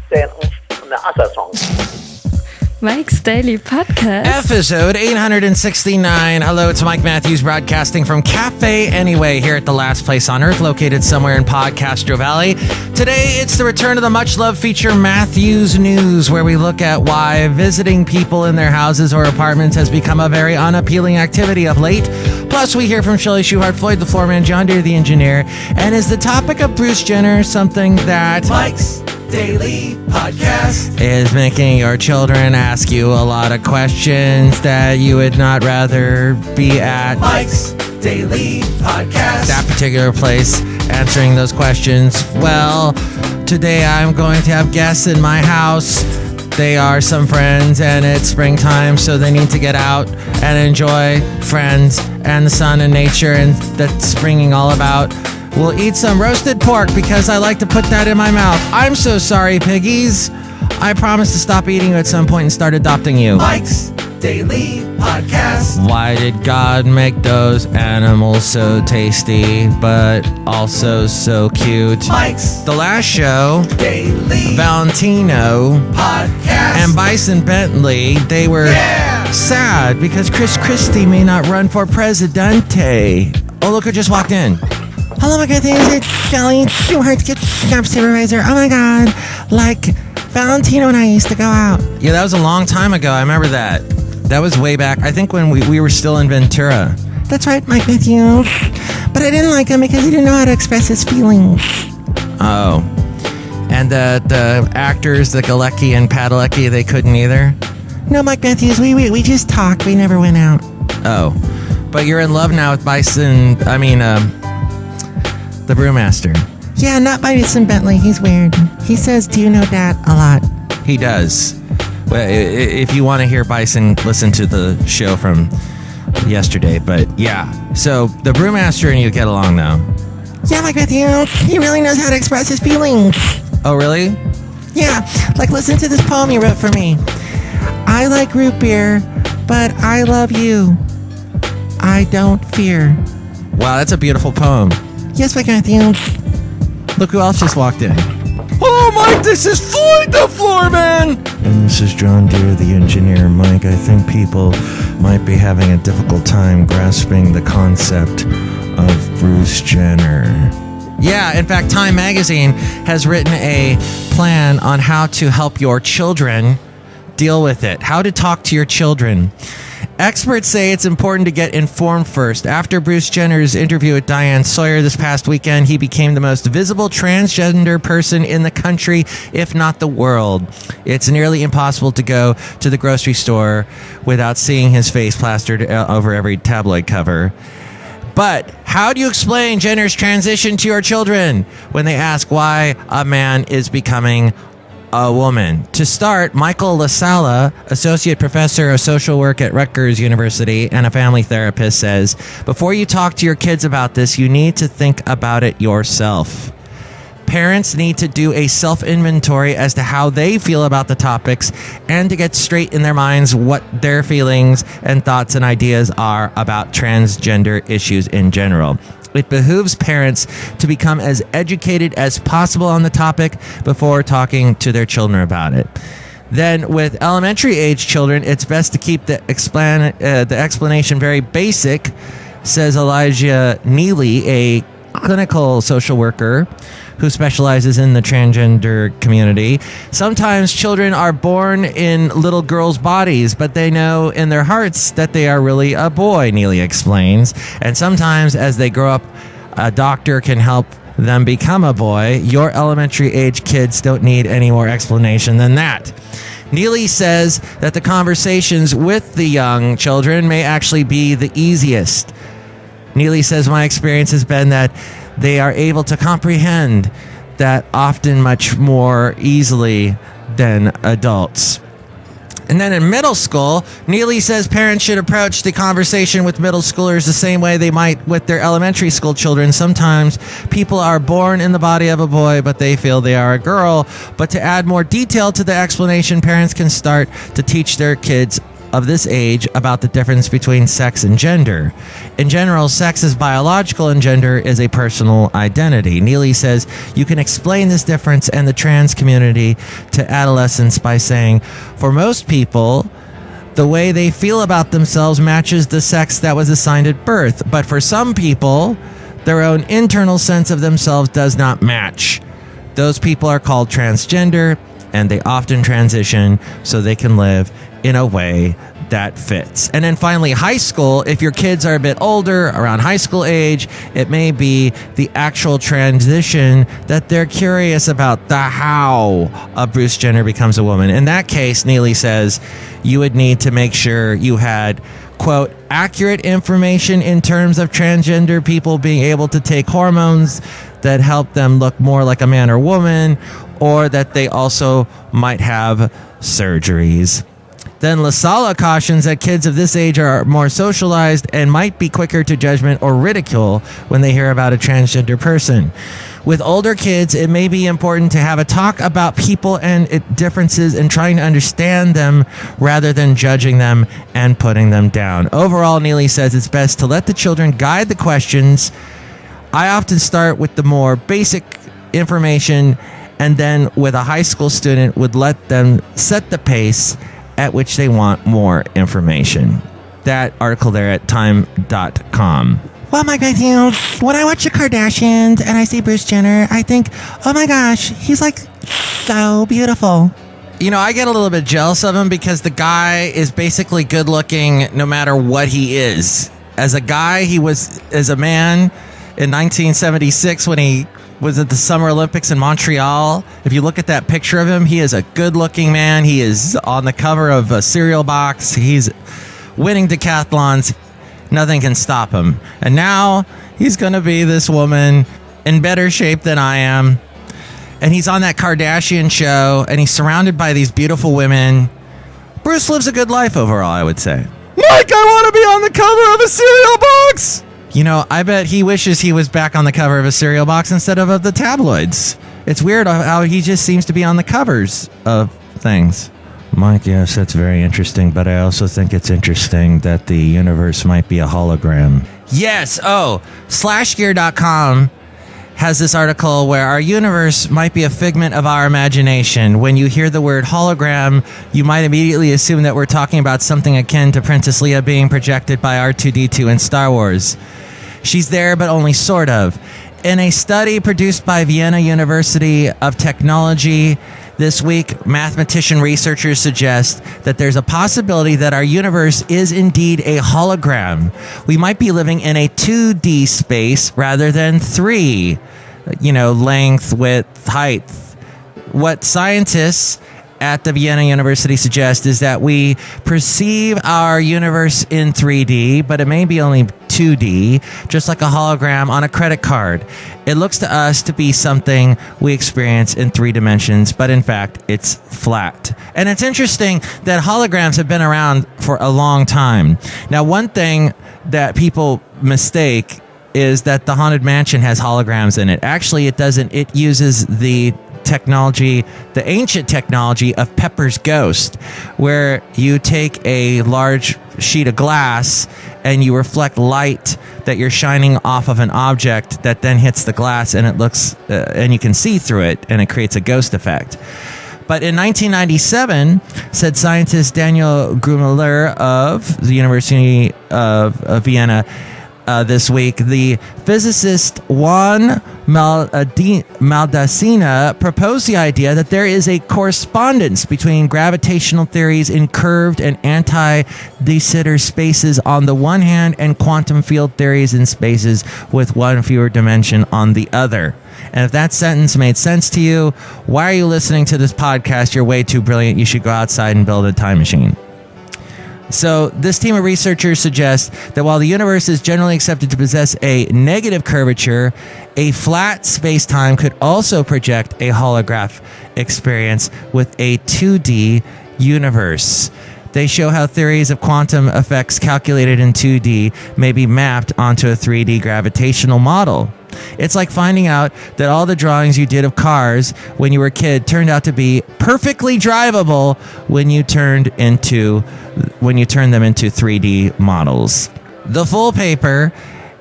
send an other song. Mike's Daily Podcast. Episode 869. Hello, it's Mike Matthews broadcasting from Cafe Anyway here at the last place on earth, located somewhere in Podcastro Valley. Today, it's the return of the much-loved feature Matthews News, where we look at why visiting people in their houses or apartments has become a very unappealing activity of late. Plus, we hear from Chely Shoehart, Floyd the Floorman, John Deere the engineer, and is the topic of Bruce Jenner something that Mike's Daily Podcast is making your children ask you a lot of questions that you would not rather be at Mike's Daily Podcast, that particular place, answering those questions. Well, today I'm going to have guests in my house. They are some friends, and it's springtime, so they need to get out and enjoy friends and the sun and nature and that's springing all about. We'll eat some roasted pork because I like to put that in my mouth. I'm so sorry, piggies. I promise to stop eating you at some point and start adopting you. Mike's Daily Podcast. Why did God make those animals so tasty, but also so cute? Mike's The Last Show, Daily Valentino Podcast, and Bison Bentley, they were sad because Chris Christie may not run for presidente. Oh, look who just walked in. Hello, my good things. It's Chely Shoehart, camp supervisor. Oh my God, like Valentino and I used to go out. Yeah, that was a long time ago. I remember that. That was way back. I think when we were still in Ventura. That's right, Mike Matthews. But I didn't like him because he didn't know how to express his feelings. Oh, and the actors, the Galecki and Padalecki, they couldn't either. No, Mike Matthews. We just talked. We never went out. Oh, but you're in love now with Bison. The brewmaster. Yeah, not Bison Bentley. He's weird. He says, "Do you know Dad?" a lot. He does. Well, if you want to hear Bison, listen to the show from yesterday. But yeah, so the brewmaster and you get along now. Yeah, Mike Matthew. He really knows how to express his feelings. Oh, really? Yeah, like listen to this poem he wrote for me. I like root beer, but I love you. I don't fear. Wow, that's a beautiful poem. Yes, Mike Matthew. Look who else just walked in. Hello, Mike. This is Floyd the Floorman. And this is John Deere, the engineer. Mike, I think people might be having a difficult time grasping the concept of Bruce Jenner. Yeah, in fact, Time Magazine has written a plan on how to help your children deal with it. How to talk to your children. Experts say it's important to get informed first. After Bruce Jenner's interview with Diane Sawyer this past weekend, he became the most visible transgender person in the country, if not the world. It's nearly impossible to go to the grocery store without seeing his face plastered over every tabloid cover. But how do you explain Jenner's transition to your children when they ask why a man is becoming a woman? To start, Michael LaSala, associate professor of social work at Rutgers University and a family therapist, says, before you talk to your kids about this, you need to think about it yourself. Parents need to do a self-inventory as to how they feel about the topics and to get straight in their minds what their feelings and thoughts and ideas are about transgender issues in general. It behooves parents to become as educated as possible on the topic before talking to their children about it. Then, with elementary-age children, it's best to keep the explanation very basic, says Elijah Neely, a clinical social worker who specializes in the transgender community. Sometimes children are born in little girls' bodies, but they know in their hearts that they are really a boy, Neely explains. And sometimes as they grow up, a doctor can help them become a boy. Your elementary age kids don't need any more explanation than that. Neely says that the conversations with the young children may actually be the easiest. Neely says, my experience has been that they are able to comprehend that often much more easily than adults. And then in middle school, Neely says parents should approach the conversation with middle schoolers the same way they might with their elementary school children. Sometimes people are born in the body of a boy, but they feel they are a girl. But to add more detail to the explanation, parents can start to teach their kids of this age about the difference between sex and gender. In general, sex is biological and gender is a personal identity. Neely says you can explain this difference and the trans community to adolescents by saying, for most people, the way they feel about themselves matches the sex that was assigned at birth. But for some people, their own internal sense of themselves does not match. Those people are called transgender, and they often transition so they can live in a way that fits. And then finally, high school. If your kids are a bit older, around high school age, it may be the actual transition that they're curious about, the how of Bruce Jenner becomes a woman. In that case, Neely says you would need to make sure you had, quote, accurate information in terms of transgender people being able to take hormones that help them look more like a man or woman, or that they also might have surgeries. Then LaSala cautions that kids of this age are more socialized and might be quicker to judgment or ridicule when they hear about a transgender person. With older kids, it may be important to have a talk about people and differences and trying to understand them rather than judging them and putting them down. Overall, Neely says it's best to let the children guide the questions. I often start with the more basic information, and then with a high school student would let them set the pace at which they want more information. That article there at time.com. Well, Mike Matthews, when I watch the Kardashians and I see Bruce Jenner, I think, oh my gosh, he's like so beautiful. You know, I get a little bit jealous of him because the guy is basically good looking no matter what he is. As a guy, he was, as a man in 1976 when he was at the Summer Olympics in Montreal. If you look at that picture of him, he is a good-looking man. He is on the cover of a cereal box. He's winning decathlons. Nothing can stop him. And now he's going to be this woman in better shape than I am. And he's on that Kardashian show, and he's surrounded by these beautiful women. Bruce lives a good life overall, I would say. Mike, I want to be on the cover of a cereal box! You know, I bet he wishes he was back on the cover of a cereal box instead of the tabloids. It's weird how he just seems to be on the covers of things. Mike, yes, that's very interesting, but I also think it's interesting that the universe might be a hologram. Yes, slashgear.com has this article where our universe might be a figment of our imagination. When you hear the word hologram, you might immediately assume that we're talking about something akin to Princess Leia being projected by R2-D2 in Star Wars. She's there, but only sort of. In a study produced by Vienna University of Technology this week, mathematician researchers suggest that there's a possibility that our universe is indeed a hologram. We might be living in a 2D space rather than 3. Length, width, height. What scientists at the Vienna University suggest is that we perceive our universe in 3D, but it may be only 2D, just like a hologram on a credit card. It looks to us to be something we experience in 3 dimensions, but in fact, it's flat. And it's interesting that holograms have been around for a long time. Now, one thing that people mistake is that the Haunted Mansion has holograms in it. Actually, it doesn't. It uses the technology, the ancient technology of Pepper's Ghost, where you take a large sheet of glass and you reflect light that you're shining off of an object that then hits the glass, and it looks and you can see through it, and it creates a ghost effect. But in 1997, said scientist Daniel Grumeler of the University of Vienna, this week, the physicist Juan Maldacena proposed the idea that there is a correspondence between gravitational theories in curved and anti-de Sitter spaces on the one hand and quantum field theories in spaces with one fewer dimension on the other. And if that sentence made sense to you, why are you listening to this podcast? You're way too brilliant. You should go outside and build a time machine. So this team of researchers suggests that while the universe is generally accepted to possess a negative curvature, a flat space-time could also project a holograph experience with a 2D universe. They show how theories of quantum effects calculated in 2D may be mapped onto a 3D gravitational model. It's like finding out that all the drawings you did of cars when you were a kid turned out to be perfectly drivable when you turned them into 3D models. The full paper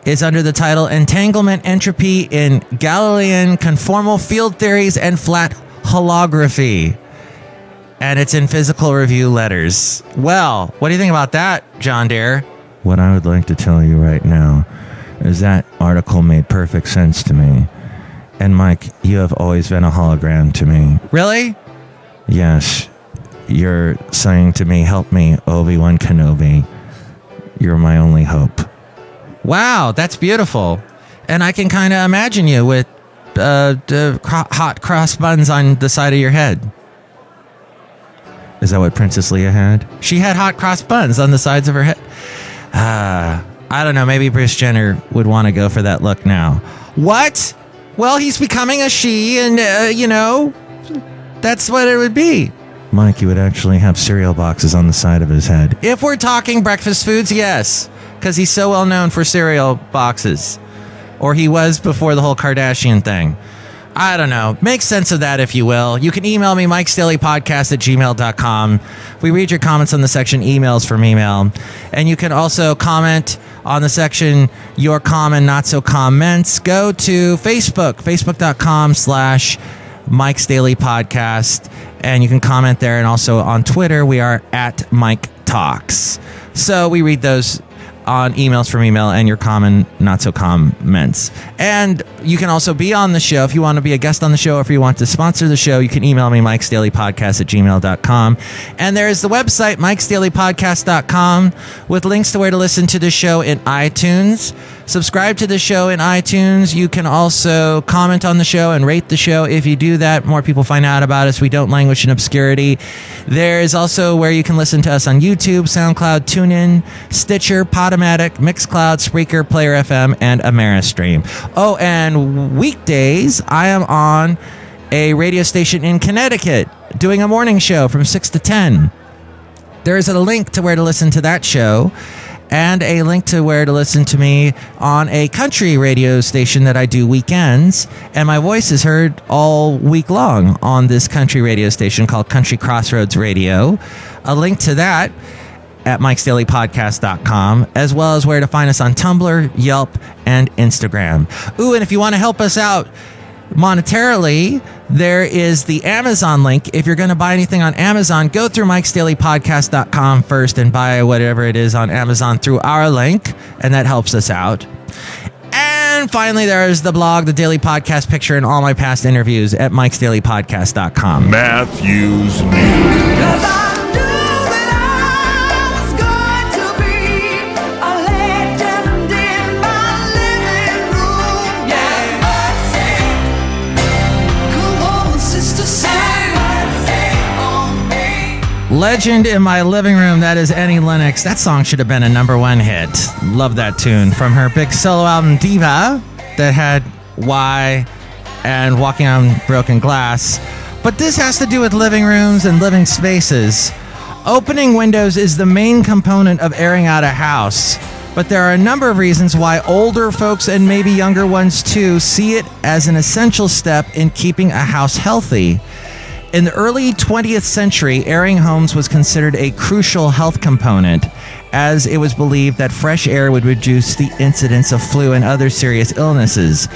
is under the title Entanglement Entropy in Galilean Conformal Field Theories and Flat Holography. And it's in Physical Review letters. Well, what do you think about that, John Deere? What I would like to tell you right now is that article made perfect sense to me. And Mike, you have always been a hologram to me. Really? Yes. You're saying to me, help me, Obi-Wan Kenobi. You're my only hope. Wow, that's beautiful. And I can kind of imagine you with hot cross buns on the side of your head. Is that what Princess Leia had? She had hot cross buns on the sides of her head. I don't know. Maybe Bruce Jenner would want to go for that look now. What? Well, he's becoming a she, and, that's what it would be. Mike, you would actually have cereal boxes on the side of his head. If we're talking breakfast foods, yes. Because he's so well known for cereal boxes. Or he was before the whole Kardashian thing. I don't know. Make sense of that, if you will. You can email me, mikesdailypodcast@gmail.com. We read your comments on the section emails from email. And you can also comment on the section your common, not so comments. Go to Facebook, facebook.com/Mike's Daily Podcast. And you can comment there. And also on Twitter, we are at Mike Talks. So we read those on emails from email and your common, not so comments. And you can also be on the show if you want to be a guest on the show, or if you want to sponsor the show, you can email me, mikesdailypodcast@gmail.com. And there is the website, mikesdailypodcast.com, with links to where to listen to the show in iTunes. Subscribe to the show in iTunes. You can also comment on the show and rate the show. If you do that, more people find out about us. We don't languish in obscurity. There is also where you can listen to us on YouTube, SoundCloud, TuneIn, Stitcher, Podomatic, Mixcloud, Spreaker, Player FM, and Ameristream. Oh, and weekdays, I am on a radio station in Connecticut doing a morning show from 6 to 10. There is a link to where to listen to that show, and a link to where to listen to me on a country radio station that I do weekends. And my voice is heard all week long on this country radio station called Country Crossroads Radio. A link to that at mikesdailypodcast.com, as well as where to find us on Tumblr, Yelp, and Instagram. Ooh, and if you want to help us out monetarily, there is the Amazon link. If you're going to buy anything on Amazon, go through mikesdailypodcast.com first and buy whatever it is on Amazon through our link, and that helps us out. And finally, there's the blog, the Daily Podcast Picture, and all my past interviews at mikesdailypodcast.com. Matthew's News. Legend in My Living Room, that is Annie Lennox. That song should have been a #1 hit. Love that tune. From her big solo album, Diva, that had Why and Walking on Broken Glass. But this has to do with living rooms and living spaces. Opening windows is the main component of airing out a house. But there are a number of reasons why older folks, and maybe younger ones too, see it as an essential step in keeping a house healthy. In the early 20th century, airing homes was considered a crucial health component, as it was believed that fresh air would reduce the incidence of flu and other serious illnesses.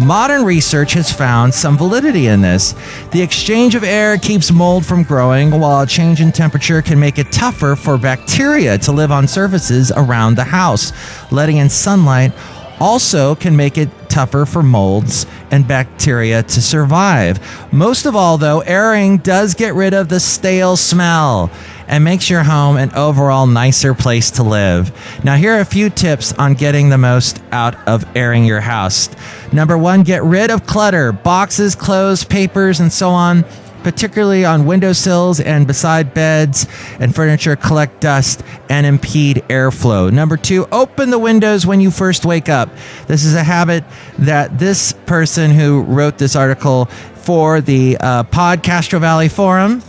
Modern research has found some validity in this. The exchange of air keeps mold from growing, while a change in temperature can make it tougher for bacteria to live on surfaces around the house. Letting in sunlight also can make it tougher for molds and bacteria to survive. Most of all, though, airing does get rid of the stale smell and makes your home an overall nicer place to live. Now, here are a few tips on getting the most out of airing your house. Number 1, get rid of clutter, boxes, clothes, papers, and so on. Particularly on windowsills and beside beds and furniture, collect dust and impede airflow. Number 2, open the windows when you first wake up. This is a habit that this person who wrote this article for the Pod Castro Valley Forum,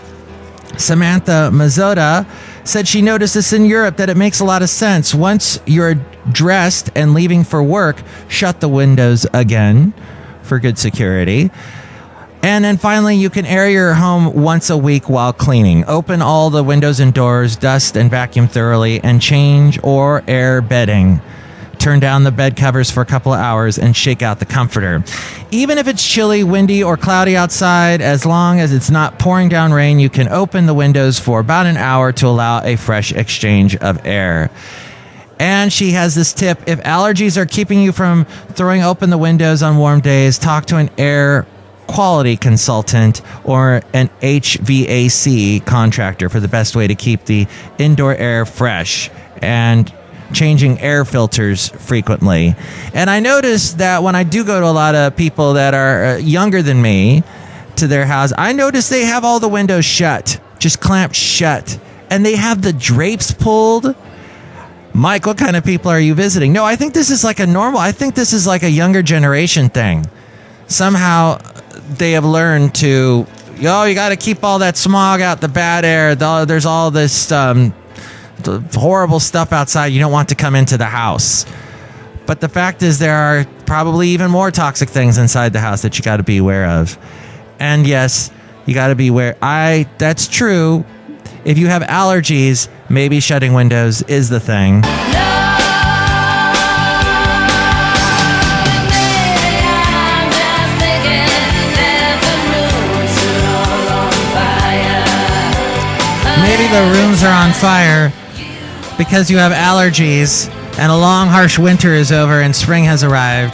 Samantha Mazzotta, said she noticed this in Europe, that it makes a lot of sense. Once you're dressed and leaving for work, shut the windows again for good security. And then finally, you can air your home once a week while cleaning. Open all the windows and doors, dust and vacuum thoroughly, and change or air bedding. Turn down the bed covers for a couple of hours and shake out the comforter. Even if it's chilly, windy, or cloudy outside, as long as it's not pouring down rain, you can open the windows for about an hour to allow a fresh exchange of air. And she has this tip: if allergies are keeping you from throwing open the windows on warm days, talk to an air quality consultant or an HVAC contractor for the best way to keep the indoor air fresh, and changing air filters frequently. And I noticed that when I do go to a lot of people that are younger than me to their house, I notice they have all the windows shut, just clamped shut, and they have the drapes pulled. Mike, what kind of people are you visiting? No, I think this is like I think this is like a younger generation thing. Somehow they have learned to, you got to keep all that smog out, the bad air. There's all this the horrible stuff outside you don't want to come into the house. But the fact is, there are probably even more toxic things inside the house that you got to be aware of. And yes, you got to be aware. That's true. If you have allergies, maybe shutting windows is the thing. Maybe the rooms are on fire because you have allergies and a long, harsh winter is over and spring has arrived.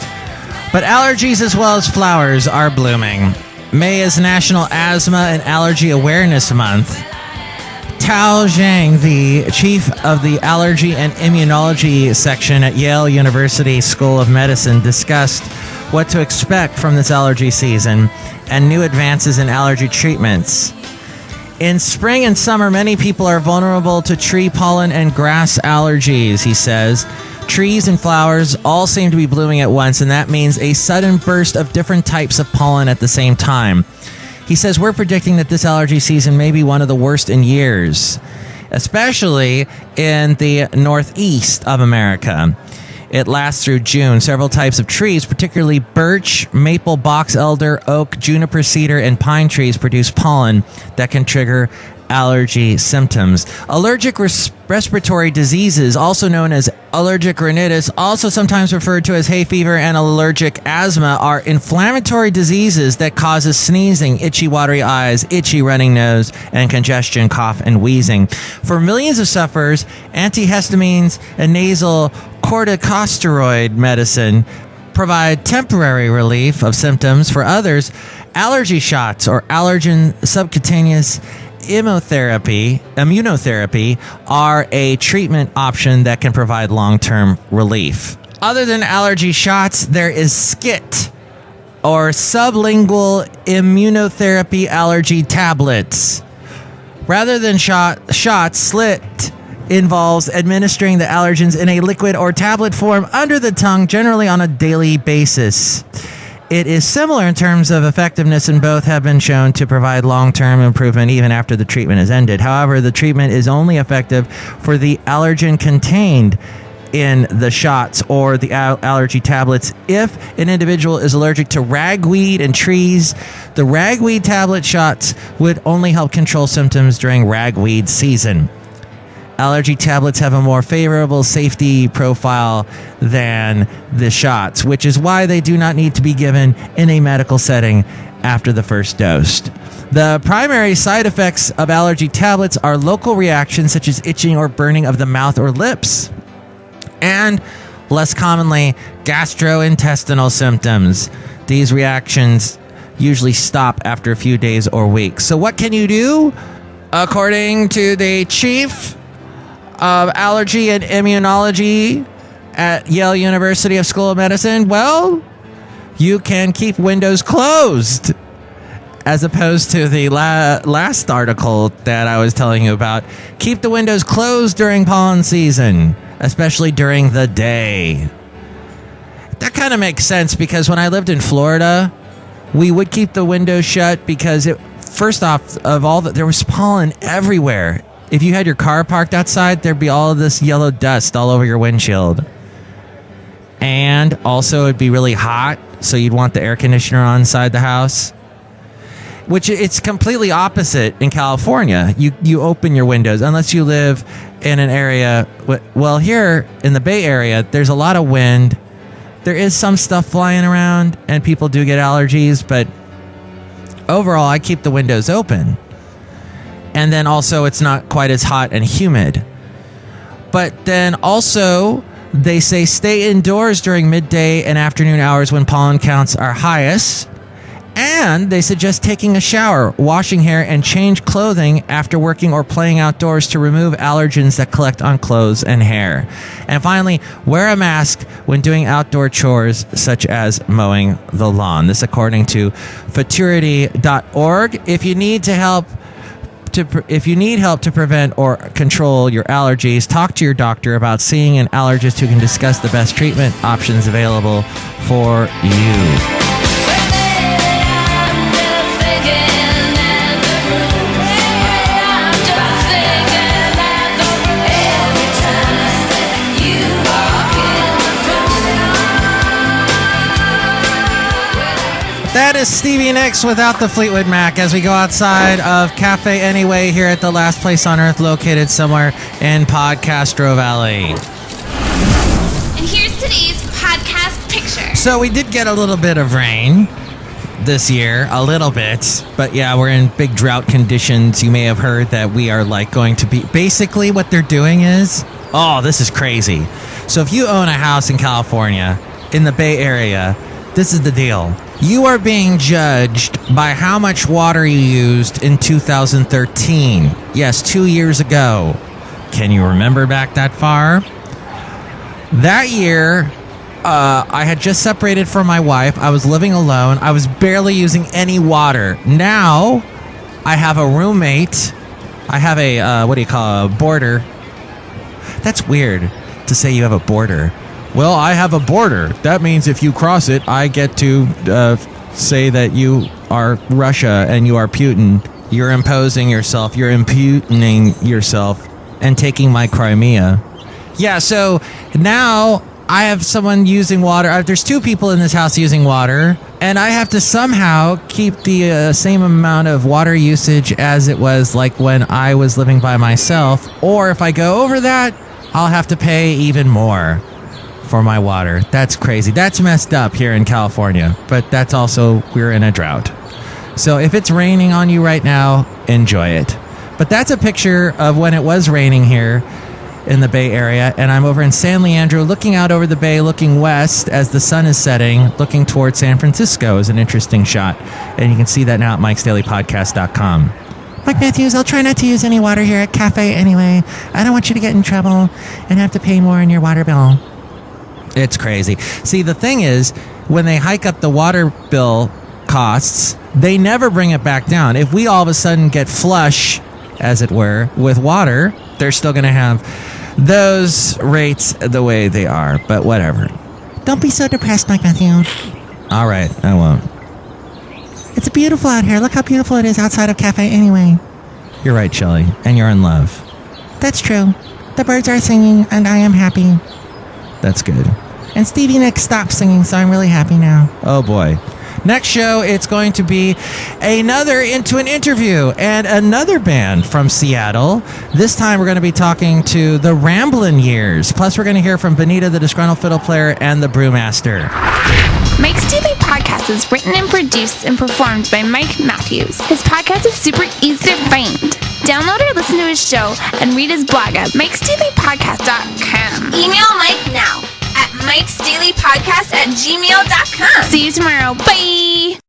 But allergies as well as flowers are blooming. May is National Asthma and Allergy Awareness Month. Tao Zhang, the chief of the Allergy and Immunology section at Yale University School of Medicine, discussed what to expect from this allergy season and new advances in allergy treatments. In spring and summer, many people are vulnerable to tree pollen and grass allergies, he says. Trees and flowers all seem to be blooming at once, and that means a sudden burst of different types of pollen at the same time. He says, we're predicting that this allergy season may be one of the worst in years, especially in the northeast of America. It lasts through June. Several types of trees, particularly birch, maple, box elder, oak, juniper, cedar, and pine trees, produce pollen that can trigger allergy symptoms. Allergic respiratory diseases, also known as allergic rhinitis, also sometimes referred to as hay fever, and allergic asthma, are inflammatory diseases that causes sneezing, itchy watery eyes, itchy running nose, and congestion, cough, and wheezing. For millions of sufferers, antihistamines and nasal corticosteroid medicine provide temporary relief of symptoms. For others, allergy shots or allergen subcutaneous immunotherapy are a treatment option that can provide long-term relief. Other than allergy shots, there is SCIT, or sublingual immunotherapy allergy tablets. Rather than shots, SLIT involves administering the allergens in a liquid or tablet form under the tongue, generally on a daily basis. It is similar in terms of effectiveness, and both have been shown to provide long-term improvement even after the treatment is ended. However, the treatment is only effective for the allergen contained in the shots or the allergy tablets. If an individual is allergic to ragweed and trees, the ragweed tablet shots would only help control symptoms during ragweed season. Allergy tablets have a more favorable safety profile than the shots, which is why they do not need to be given in a medical setting after the first dose. The primary side effects of allergy tablets are local reactions such as itching or burning of the mouth or lips, and less commonly, gastrointestinal symptoms. These reactions usually stop after a few days or weeks. So what can you do? According to the chief of Allergy and Immunology at Yale University School of Medicine, well, you can keep windows closed, as opposed to the last article that I was telling you about. Keep the windows closed during pollen season, especially during the day. That kind of makes sense, because when I lived in Florida, we would keep the windows shut because first off, there was pollen everywhere. if you had your car parked outside, there'd be all of this yellow dust all over your windshield. And also it'd be really hot, so you'd want the air conditioner on inside the house. Which it's completely opposite in California. You open your windows unless you live in an area. Well, here in the Bay Area, there's a lot of wind. There is some stuff flying around, and people do get allergies. But overall, I keep the windows open. And then also, it's not quite as hot and humid. But then also, they say stay indoors during midday and afternoon hours when pollen counts are highest. And they suggest taking a shower, washing hair, and change clothing after working or playing outdoors to remove allergens that collect on clothes and hair. And finally, wear a mask when doing outdoor chores such as mowing the lawn. This according to futurity.org. If you need help to prevent or control your allergies, talk to your doctor about seeing an allergist who can discuss the best treatment options available for you. That is Stevie Nicks without the Fleetwood Mac as we go outside of Cafe Anyway here at the last place on earth located somewhere in Podcastro Valley. And here's today's podcast picture. So we did get a little bit of rain this year, a little bit, but yeah, we're in big drought conditions. You may have heard that we are going to be, basically what they're doing is, this is crazy. So if you own a house in California, in the Bay Area, this is the deal. You are being judged by how much water you used in 2013. Yes, 2 years ago. Can you remember back that far? That year, I had just separated from my wife. I was living alone. I was barely using any water. Now, I have a roommate. I have a boarder. That's weird to say you have a boarder. Well, I have a border. That means if you cross it, I get to say that you are Russia and you are Putin. You're imposing yourself. You're impugning yourself and taking my Crimea. Yeah, so now I have someone using water. There's 2 people in this house using water, and I have to somehow keep the same amount of water usage as it was like when I was living by myself. Or if I go over that, I'll have to pay even more for my water. That's crazy. That's messed up here in California, but that's also, we're in a drought. So if it's raining on you right now, enjoy it. But that's a picture of when it was raining here in the Bay Area, and I'm over in San Leandro looking out over the bay, looking west as the sun is setting, looking towards San Francisco is an interesting shot. And you can see that now at Mike'sDailyPodcast.com. Mike Matthews, I'll try not to use any water here at Cafe Anyway. I don't want you to get in trouble and have to pay more in your water bill. It's crazy. See, the thing is, when they hike up the water bill costs, they never bring it back down. If we all of a sudden get flush, as it were, with water, they're still going to have those rates the way they are. But whatever. Don't be so depressed, Mike Matthews. All right, I won't. It's beautiful out here. Look how beautiful it is outside of Cafe Anyway. You're right, Chely, and you're in love. That's true. The birds are singing, and I am happy. That's good. And Stevie Nicks stopped singing, so I'm really happy now. Oh, boy. Next show, it's going to be another Into an Interview and another band from Seattle. This time, we're going to be talking to the Ramblin' Years. Plus, we're going to hear from Benita, the disgruntled fiddle player, and the brewmaster. Mike's Daily Podcast is written and produced and performed by Mike Matthews. His podcast is super easy to find. Download or listen to his show and read his blog at Mike'sDailyPodcast.com. Email Mike now at Mike'sDailyPodcast@gmail.com. See you tomorrow. Bye!